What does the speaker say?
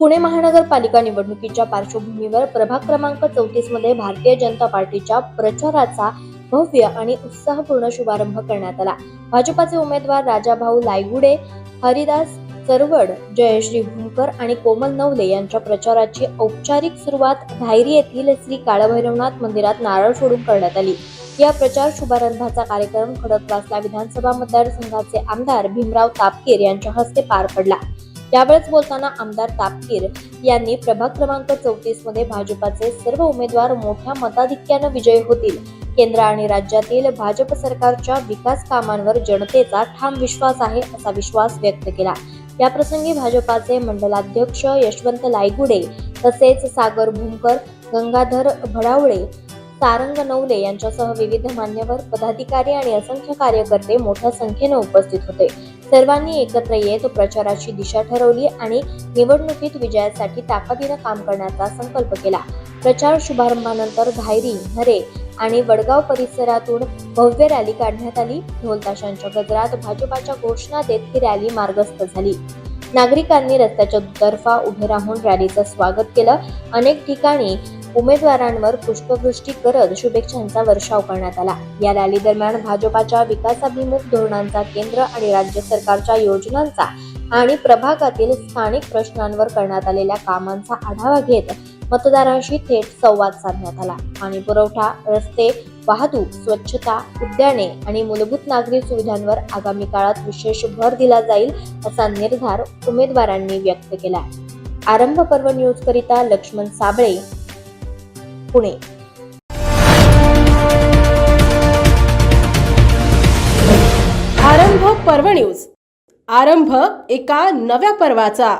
पुणे महानगरपालिका निवडणुकीच्या पार्श्वभूमीवर प्रभाग क्रमांक 34 मध्ये भारतीय जनता पार्टीच्या प्रचाराचा भव्य आणि उत्साहपूर्ण शुभारंभ करण्यात आला। भाजपाचे उमेदवार राजाभाऊ लायगुडे, हरिदास चरवड, जयश्री भूमकर आणि कोमल नवले यांच्या प्रचाराची औपचारिक सुरुवात धायरी येथील श्री काळभैरवनाथ मंदिरात नारळ फोडून करण्यात आली। या प्रचार शुभारंभाचा कार्यक्रम खडकवासला विधानसभा मतदारसंघाचे आमदार भीमराव तापकीर यांच्या हस्ते पार पडला। यावेळेस बोलताना आमदार तापकीर यांनी प्रभाग क्रमांक 34 मध्ये भाजपाचे सर्व उमेदवार मोठ्या मताधिक्याने विजयी होतील। केंद्र आणि राज्यातील भाजप सरकारच्या विकास कामांवर जनतेचा ठाम विश्वास आहे, असा विश्वास व्यक्त केला। या प्रसंगी भाजपाचे मंडलाध्यक्ष यशवंत लायगुडे तसेच सागर भूमकर, गंगाधर भडावळे, सारंग नवले यांच्यासह विविध मान्यवर, पदाधिकारी आणि असंख्य कार्यकर्ते मोठ्या संख्येने उपस्थित होते। सर्वांनी एकत्र येत प्रचाराची दिशा ठरवली आणि निवडणुकीत विजयासाठी ताकदीने काम करण्याचा संकल्प केला। प्रचार शुभारंभानंतर धायरी, नरे आणि वडगाव परिसरातून भव्य रॅली काढण्यात आली। ढोल ताशांच्या गजरात भाजपाच्या घोषणा देत ही रॅली मार्गस्थ झाली। नागरिकांनी रस्त्याच्या दुतर्फा उभे राहून रॅलीचं स्वागत केलं। अनेक ठिकाणी उमेदवारांवर पुष्पवृष्टी करत शुभेच्छांचा वर्षाव करण्यात आला। या रॅली दरम्यान भाजपाच्या विकासाभिमुख धोरणांचा, केंद्र आणि राज्य सरकारच्या योजनांचा आणि प्रभागातील स्थानिक प्रश्नांवर करण्यात आलेल्या कामांचा आढावा घेत मतदारांशी थेट संवाद साधण्यात आला। पाणी पुरवठा, रस्ते, वाहतूक, स्वच्छता, उद्याने आणि मूलभूत नागरी सुविधांवर आगामी काळात विशेष भर दिला जाईल, असा निर्धार उमेदवारांनी व्यक्त केला। आरंभ पर्व न्यूज करिता लक्ष्मण साबळे, पुणे। आरंभ पर्व न्यूज, आरंभ एका नव्या पर्वाचा।